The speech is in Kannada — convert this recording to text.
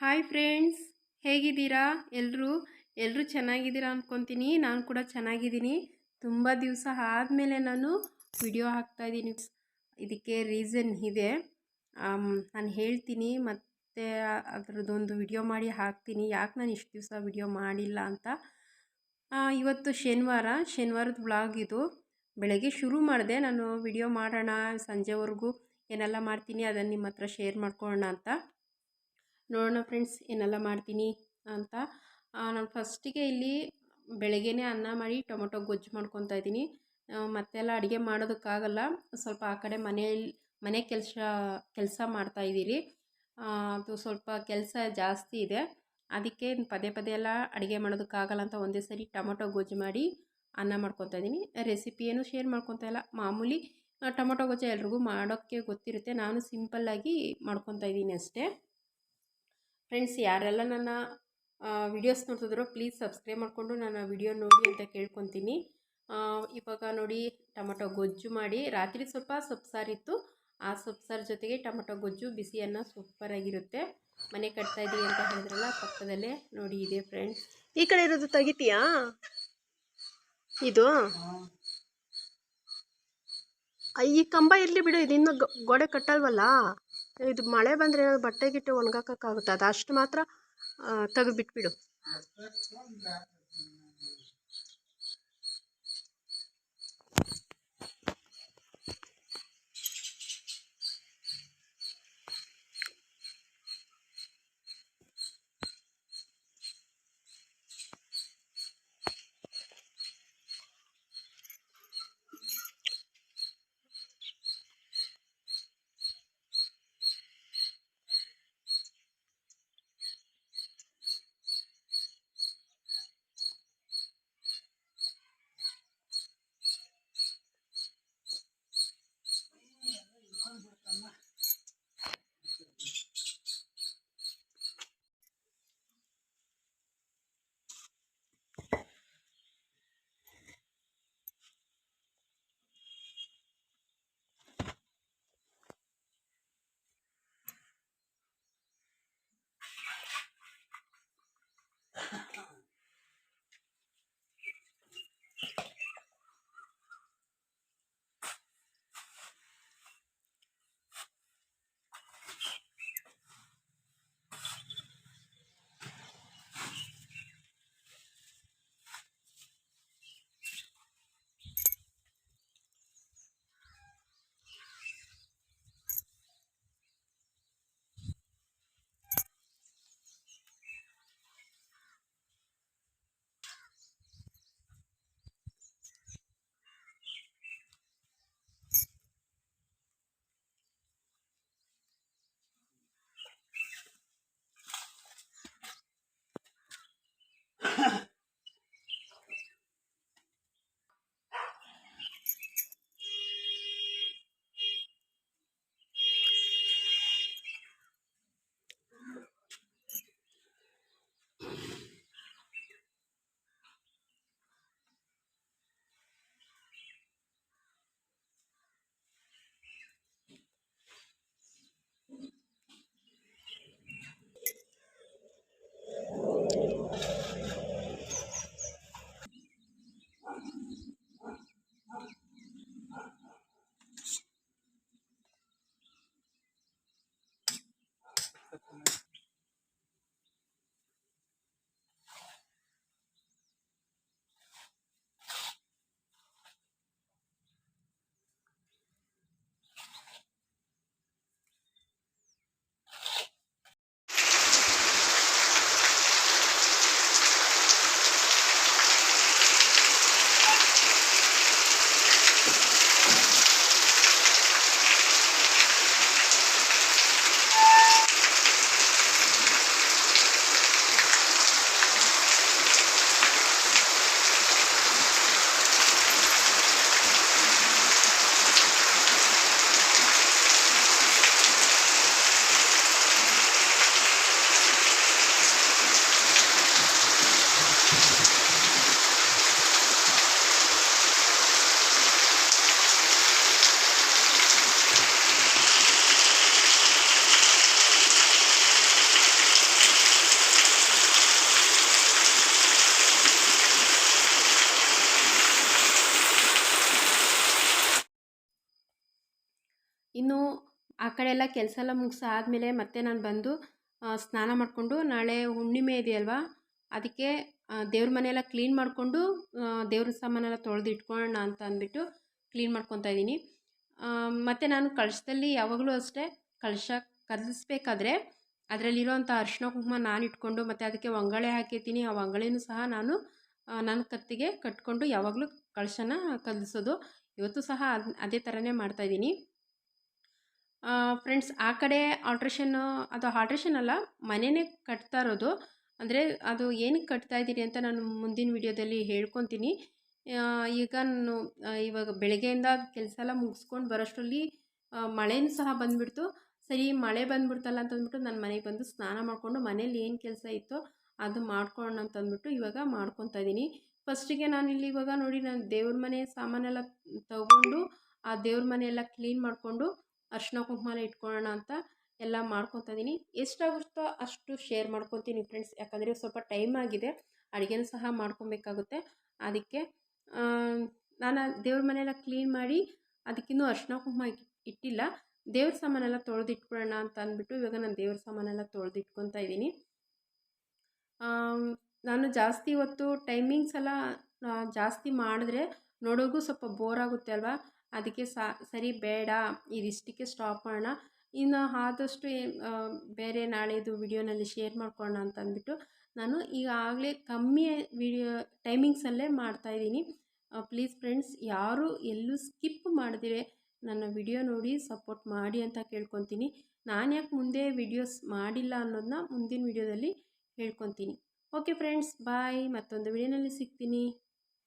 ಹಾಯ್ ಫ್ರೆಂಡ್ಸ್, ಹೇಗಿದ್ದೀರಾ? ಎಲ್ಲರೂ ಚೆನ್ನಾಗಿದ್ದೀರಾ ಅಂದ್ಕೊತೀನಿ. ನಾನು ಕೂಡ ಚೆನ್ನಾಗಿದ್ದೀನಿ. ತುಂಬ ದಿವಸ ಆದಮೇಲೆ ನಾನು ವಿಡಿಯೋ ಹಾಕ್ತಾಯಿದ್ದೀನಿ. ಇದಕ್ಕೆ ರೀಸನ್ ಇದೆ, ನಾನು ಹೇಳ್ತೀನಿ. ಮತ್ತು ಅದರದ್ದೊಂದು ವಿಡಿಯೋ ಮಾಡಿ ಹಾಕ್ತೀನಿ, ಯಾಕೆ ನಾನು ಇಷ್ಟು ದಿವಸ ವಿಡಿಯೋ ಮಾಡಿಲ್ಲ ಅಂತ. ಇವತ್ತು ಶನಿವಾರದ ವ್ಲಾಗ್ ಇದು. ಬೆಳಗ್ಗೆ ಶುರು ಮಾಡಿದೆ ನಾನು ವಿಡಿಯೋ ಮಾಡೋಣ, ಸಂಜೆವರೆಗೂ ಏನೆಲ್ಲ ಮಾಡ್ತೀನಿ ಅದನ್ನು ನಿಮ್ಮ ಹತ್ರ ಶೇರ್ ಮಾಡ್ಕೊಳ್ಳೋಣ ಅಂತ. ನೋಡೋಣ ಫ್ರೆಂಡ್ಸ್ ಏನೆಲ್ಲ ಮಾಡ್ತೀನಿ ಅಂತ. ನಾನು ಫಸ್ಟಿಗೆ ಇಲ್ಲಿ ಬೆಳಗ್ಗೆನೇ ಅನ್ನ ಮಾಡಿ ಟೊಮೊಟೊ ಗೊಜ್ಜು ಮಾಡ್ಕೊತಾ ಇದ್ದೀನಿ. ಮತ್ತೆಲ್ಲ ಅಡುಗೆ ಮಾಡೋದಕ್ಕಾಗಲ್ಲ, ಸ್ವಲ್ಪ ಆ ಕಡೆ ಮನೆ ಕೆಲಸ ಮಾಡ್ತಾಯಿದ್ದೀರಿ. ಅದು ಸ್ವಲ್ಪ ಕೆಲಸ ಜಾಸ್ತಿ ಇದೆ, ಅದಕ್ಕೆ ಪದೇ ಪದೇ ಎಲ್ಲ ಅಡುಗೆ ಮಾಡೋದಕ್ಕಾಗಲ್ಲ ಅಂತ ಒಂದೇ ಸರಿ ಟೊಮೊಟೊ ಗೊಜ್ಜು ಮಾಡಿ ಅನ್ನ ಮಾಡ್ಕೊತಾ ಇದ್ದೀನಿ. ರೆಸಿಪಿ ಏನು ಶೇರ್ ಮಾಡ್ಕೊತಾ ಇಲ್ಲ, ಮಾಮೂಲಿ ಟೊಮೊಟೊ ಗೊಜ್ಜು ಎಲ್ರಿಗೂ ಮಾಡೋಕ್ಕೆ ಗೊತ್ತಿರುತ್ತೆ, ನಾನು ಸಿಂಪಲ್ಲಾಗಿ ಮಾಡ್ಕೊತಾ ಇದ್ದೀನಿ ಅಷ್ಟೇ. ಫ್ರೆಂಡ್ಸ್, ಯಾರೆಲ್ಲ ನನ್ನ ವಿಡಿಯೋಸ್ ನೋಡ್ತಿದ್ರೋ ಪ್ಲೀಸ್ ಸಬ್ಸ್ಕ್ರೈಬ್ ಮಾಡಿಕೊಂಡು ನನ್ನ ವಿಡಿಯೋ ನೋಡಿ ಅಂತ ಕೇಳ್ಕೊತೀನಿ. ಇವಾಗ ನೋಡಿ, ಟೊಮೊಟೊ ಗೊಜ್ಜು ಮಾಡಿ, ರಾತ್ರಿ ಸ್ವಲ್ಪ ಸೊಪ್ಪು ಸಾರಿತ್ತು, ಆ ಸೊಪ್ಪು ಸಾರು ಜೊತೆಗೆ ಟೊಮೊಟೊ ಗೊಜ್ಜು ಬಿಸಿ ಅನ್ನ ಸೂಪರಾಗಿರುತ್ತೆ. ಮನೆ ಕಟ್ತಾ ಇದ್ದೀವಿ ಅಂತ ಹೇಳಿದ್ರಲ್ಲ, ಪಕ್ಕದಲ್ಲೇ ನೋಡಿ ಇದೆ ಫ್ರೆಂಡ್ಸ್. ಈ ಕಡೆ ಇರೋದು ತೆಗಿತೀಯಾ? ಇದು ಈ ಕಂಬ ಇರಲಿ ಬಿಡು, ಇದು ಇನ್ನೂ ಗೋಡೆ ಕಟ್ಟಲ್ವಲ್ಲ. ಇದು ಮಳೆ ಬಂದರೆ ಬಟ್ಟೆ ಗಿಟ್ಟು ಒಣಗಾಕೋಕ್ಕಾಗುತ್ತೆ, ಅದು ಅಷ್ಟು ಮಾತ್ರ ತೆಗೆದುಬಿಟ್ಬಿಡು. ಕಡೆ ಎಲ್ಲ ಕೆಲಸ ಎಲ್ಲ ಮುಗಿಸಿ ಆದಮೇಲೆ ಮತ್ತೆ ನಾನು ಬಂದು ಸ್ನಾನ ಮಾಡಿಕೊಂಡು ನಾಳೆ ಹುಣ್ಣಿಮೆ ಇದೆಯಲ್ವಾ, ಅದಕ್ಕೆ ದೇವ್ರ ಮನೆಯೆಲ್ಲ ಕ್ಲೀನ್ ಮಾಡಿಕೊಂಡು ದೇವ್ರ ಸಾಮಾನೆಲ್ಲ ತೊಳೆದು ಇಟ್ಕೊಳ್ಳೋಣ ಅಂತ ಅಂದ್ಬಿಟ್ಟು ಕ್ಲೀನ್ ಮಾಡ್ಕೊತಾ ಇದ್ದೀನಿ. ಮತ್ತು ನಾನು ಕಳಶದಲ್ಲಿ ಯಾವಾಗಲೂ ಅಷ್ಟೇ ಕಳಶ ಕದಲಿಸ್ಬೇಕಾದ್ರೆ ಅದರಲ್ಲಿರೋಂಥ ಅರಿಶಿನ ಕುಂಕುಮ ನಾನು ಇಟ್ಕೊಂಡು ಮತ್ತು ಅದಕ್ಕೆ ಒಂಗಳೆ ಹಾಕಿರ್ತೀನಿ. ಆ ಒಂಗಳೆನೂ ಸಹ ನಾನು ನನ್ನ ಕತ್ತಿಗೆ ಕಟ್ಕೊಂಡು ಯಾವಾಗಲೂ ಕಳಶನ ಕದಲಿಸೋದು. ಇವತ್ತು ಸಹ ಅದೇ ಥರನೇ ಮಾಡ್ತಾಯಿದ್ದೀನಿ. ಫ್ರೆಂಡ್ಸ್, ಆ ಕಡೆ ಆಲ್ಟ್ರೇಷನ್ನು, ಅದು ಆಲ್ಟ್ರೇಷನ್ ಅಲ್ಲ, ಮನೆಯೇ ಕಟ್ತಾ ಇರೋದು. ಅಂದರೆ ಅದು ಏನಕ್ಕೆ ಕಟ್ತಾ ಇದ್ದೀನಿ ಅಂತ ನಾನು ಮುಂದಿನ ವಿಡಿಯೋದಲ್ಲಿ ಹೇಳ್ಕೊತೀನಿ. ಈಗ ನಾನು ಇವಾಗ ಬೆಳಗ್ಗೆಯಿಂದ ಕೆಲಸ ಎಲ್ಲ ಮುಗಿಸ್ಕೊಂಡು ಬರೋಷ್ಟರಲ್ಲಿ ಮಳೆನೂ ಸಹ ಬಂದುಬಿಡ್ತು. ಸರಿ, ಮಳೆ ಬಂದುಬಿಡ್ತಲ್ಲ ಅಂತಂದ್ಬಿಟ್ಟು ನಾನು ಮನೆಗೆ ಬಂದು ಸ್ನಾನ ಮಾಡಿಕೊಂಡು ಮನೇಲಿ ಏನು ಕೆಲಸ ಇತ್ತೋ ಅದು ಮಾಡ್ಕೊಳ್ಳೋಣ ಅಂತಂದ್ಬಿಟ್ಟು ಇವಾಗ ಮಾಡ್ಕೊತಾ ಇದ್ದೀನಿ. ಫಸ್ಟಿಗೆ ನಾನಿಲ್ಲಿ ಇವಾಗ ನೋಡಿ, ನಾನು ದೇವ್ರ ಮನೆ ಸಾಮಾನೆಲ್ಲ ತಗೊಂಡು ಆ ದೇವ್ರ ಮನೆಯೆಲ್ಲ ಕ್ಲೀನ್ ಮಾಡಿಕೊಂಡು ಅರಿಶಿನ ಕುಂಕುಮ ಇಟ್ಕೊಳ್ಳೋಣ ಅಂತ ಎಲ್ಲ ಮಾಡ್ಕೊತಾ ಇದ್ದೀನಿ. ಎಷ್ಟಾಗುತ್ತೋ ಅಷ್ಟು ಶೇರ್ ಮಾಡ್ಕೊತೀನಿ ಫ್ರೆಂಡ್ಸ್, ಯಾಕಂದರೆ ಸ್ವಲ್ಪ ಟೈಮ್ ಆಗಿದೆ, ಅಡುಗೆನೂ ಸಹ ಮಾಡ್ಕೊಬೇಕಾಗುತ್ತೆ. ಅದಕ್ಕೆ ನಾನು ದೇವ್ರ ಮನೆಯೆಲ್ಲ ಕ್ಲೀನ್ ಮಾಡಿ ಅದಕ್ಕಿನ್ನೂ ಅರಿಶಿನ ಕುಂಕುಮ ಇಟ್ಟಿಲ್ಲ. ದೇವ್ರ ಸಾಮಾನೆಲ್ಲ ತೊಳೆದು ಇಟ್ಕೊಳ್ಳೋಣ ಅಂತ ಅಂದ್ಬಿಟ್ಟು ಇವಾಗ ನಾನು ದೇವ್ರ ಸಾಮಾನೆಲ್ಲ ತೊಳೆದು ಇಟ್ಕೊತಾ ಇದ್ದೀನಿ. ನಾನು ಜಾಸ್ತಿ ಹೊತ್ತು ಟೈಮಿಂಗ್ಸ್ ಎಲ್ಲ ಜಾಸ್ತಿ ಮಾಡಿದ್ರೆ ನೋಡೋಕ್ಕೂ ಸ್ವಲ್ಪ ಬೋರ್ ಆಗುತ್ತೆ ಅಲ್ವಾ, ಅದಕ್ಕೆ ಸರಿ ಬೇಡ, ಇದಿಷ್ಟಕ್ಕೆ ಸ್ಟಾಪ್ ಮಾಡೋಣ, ಇನ್ನು ಆದಷ್ಟು ಬೇರೆ ನಾಳೆದು ವಿಡಿಯೋನಲ್ಲಿ ಶೇರ್ ಮಾಡ್ಕೊಳ್ಳೋಣ ಅಂತ ಅಂದ್ಬಿಟ್ಟು ನಾನು ಈಗಾಗಲೇ ಕಮ್ಮಿ ಟೈಮಿಂಗ್ಸಲ್ಲೇ ಮಾಡ್ತಾಯಿದ್ದೀನಿ. ಪ್ಲೀಸ್ ಫ್ರೆಂಡ್ಸ್, ಯಾರು ಎಲ್ಲೂ ಸ್ಕಿಪ್ ಮಾಡಿದ್ರೆ ನನ್ನ ವಿಡಿಯೋ ನೋಡಿ ಸಪೋರ್ಟ್ ಮಾಡಿ ಅಂತ ಕೇಳ್ಕೊತೀನಿ. ನಾನು ಯಾಕೆ ಮುಂದೆ ವಿಡಿಯೋಸ್ ಮಾಡಿಲ್ಲ ಅನ್ನೋದನ್ನ ಮುಂದಿನ ವಿಡಿಯೋದಲ್ಲಿ ಹೇಳ್ಕೊತೀನಿ. ಓಕೆ ಫ್ರೆಂಡ್ಸ್, ಬಾಯ್. ಮತ್ತೊಂದು ವಿಡಿಯೋನಲ್ಲಿ ಸಿಗ್ತೀನಿ.